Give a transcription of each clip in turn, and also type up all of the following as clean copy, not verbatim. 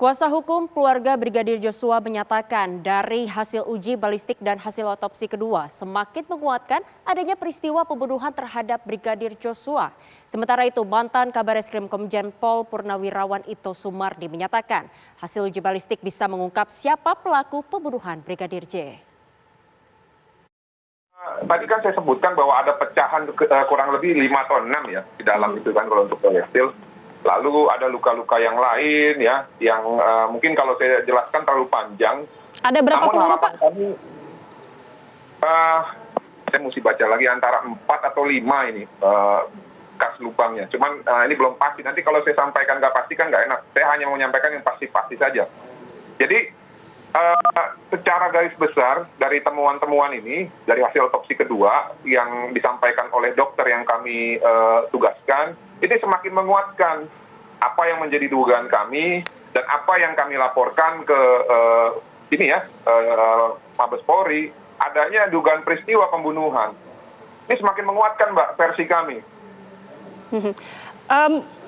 Kuasa hukum keluarga Brigadir Joshua menyatakan dari hasil uji balistik dan hasil otopsi kedua semakin menguatkan adanya peristiwa pembunuhan terhadap Brigadir Joshua. Sementara itu mantan Kabareskrim Komjen Pol Purnawirawan Ito Sumardi menyatakan hasil uji balistik bisa mengungkap siapa pelaku pembunuhan Brigadir J. Tadi kan saya sebutkan bahwa ada pecahan kurang lebih 5 atau 6 ya di dalam itu kan kalau untuk proyektil. Lalu ada luka-luka yang lain ya, yang mungkin kalau saya jelaskan terlalu panjang. Ada berapa peluru, Pak? Kami, saya mesti baca lagi antara 4 atau 5 ini kas lubangnya. Cuman ini belum pasti. Nanti kalau saya sampaikan nggak pasti kan nggak enak. Saya hanya mau menyampaikan yang pasti-pasti saja. Jadi secara garis besar dari temuan-temuan ini, dari hasil otopsi kedua yang disampaikan oleh dokter yang kami tugaskan, ini semakin menguatkan apa yang menjadi dugaan kami dan apa yang kami laporkan ke Mabes Polri, adanya dugaan peristiwa pembunuhan. Ini semakin menguatkan, Mbak, versi kami.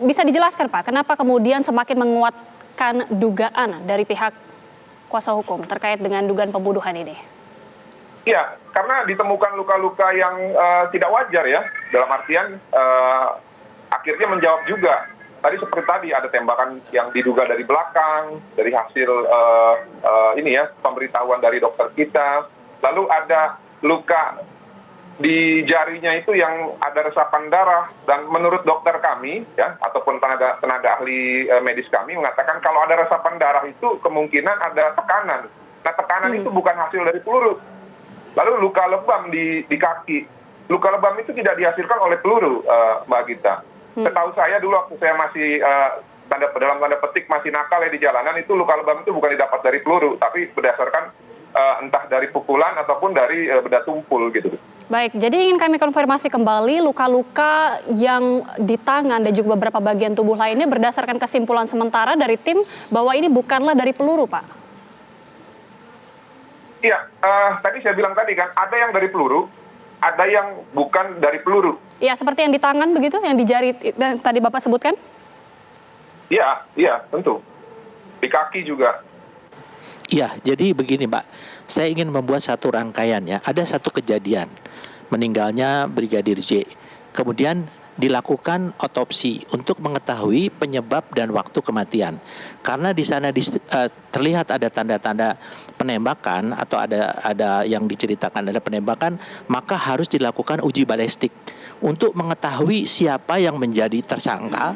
Bisa dijelaskan, Pak, kenapa kemudian semakin menguatkan dugaan dari pihak kuasa hukum terkait dengan dugaan pembunuhan ini? Iya, karena ditemukan luka-luka yang tidak wajar ya, dalam artian akhirnya menjawab juga. Tadi seperti tadi ada tembakan yang diduga dari belakang, dari hasil pemberitahuan dari dokter kita. Lalu ada luka di jarinya itu yang ada resapan darah, dan menurut dokter kami ya ataupun tenaga ahli medis kami mengatakan kalau ada resapan darah itu kemungkinan ada tekanan. Nah, tekanan itu bukan hasil dari peluru. Lalu luka lebam di kaki. Luka lebam itu tidak dihasilkan oleh peluru, Mbak Gita. Setahu saya dulu waktu saya masih dalam tanda petik masih nakal ya di jalanan, itu luka lebam itu bukan didapat dari peluru, tapi berdasarkan entah dari pukulan ataupun dari benda tumpul gitu. Baik, jadi ingin kami konfirmasi kembali luka-luka yang di tangan dan juga beberapa bagian tubuh lainnya berdasarkan kesimpulan sementara dari tim bahwa ini bukanlah dari peluru, Pak. Iya, tadi saya bilang tadi kan ada yang dari peluru, ada yang bukan dari peluru. Ya, seperti yang di tangan begitu, yang di jari dan tadi Bapak sebutkan? Iya, tentu. Di kaki juga. Iya, jadi begini, Pak. Saya ingin membuat satu rangkaian ya. Ada satu kejadian meninggalnya Brigadir J. Kemudian dilakukan otopsi untuk mengetahui penyebab dan waktu kematian. Karena di sana terlihat ada tanda-tanda penembakan atau ada yang diceritakan ada penembakan, maka harus dilakukan uji balistik untuk mengetahui siapa yang menjadi tersangka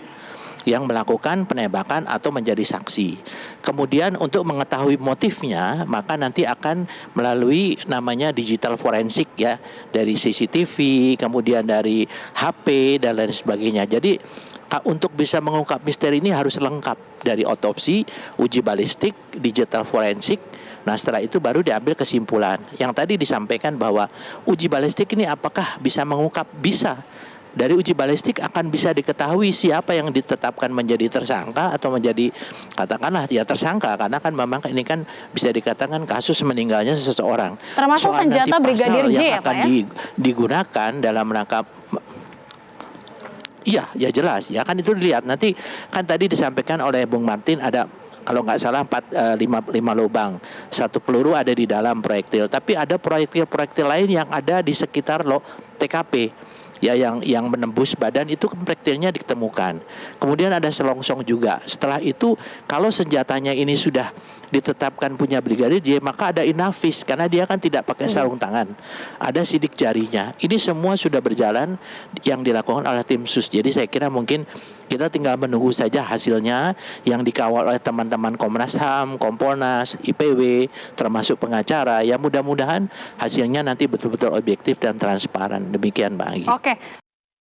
yang melakukan penembakan atau menjadi saksi. Kemudian untuk mengetahui motifnya, maka nanti akan melalui namanya digital forensik ya, dari CCTV, kemudian dari HP dan lain sebagainya. Jadi untuk bisa mengungkap misteri ini harus lengkap dari otopsi, uji balistik, digital forensik. Nah, setelah itu baru diambil kesimpulan. Yang tadi disampaikan bahwa uji balistik ini apakah bisa mengungkap? Bisa. Dari uji balistik akan bisa diketahui siapa yang ditetapkan menjadi tersangka atau menjadi katakanlah ya tersangka, karena kan memang ini kan bisa dikatakan kasus meninggalnya seseorang. Termasuk senjata Brigadir J ya, Pak, ya? Digunakan dalam rangka iya, ya jelas ya kan itu dilihat. Nanti kan tadi disampaikan oleh Bung Martin ada kalau nggak salah 5 lubang. 1 peluru ada di dalam proyektil, tapi ada proyektil lain yang ada di sekitar TKP. Ya yang menembus badan itu proyektilnya ditemukan. Kemudian ada selongsong juga. Setelah itu kalau senjatanya ini sudah ditetapkan punya Brigadir J, maka ada inafis karena dia kan tidak pakai sarung tangan. Ada sidik jarinya. Ini semua sudah berjalan yang dilakukan oleh tim sus. Jadi saya kira mungkin kita tinggal menunggu saja hasilnya yang dikawal oleh teman-teman Komnas HAM, Kompolnas, IPW, termasuk pengacara. Ya mudah-mudahan hasilnya nanti betul-betul objektif dan transparan. Demikian, Mbak Anggi. Oke.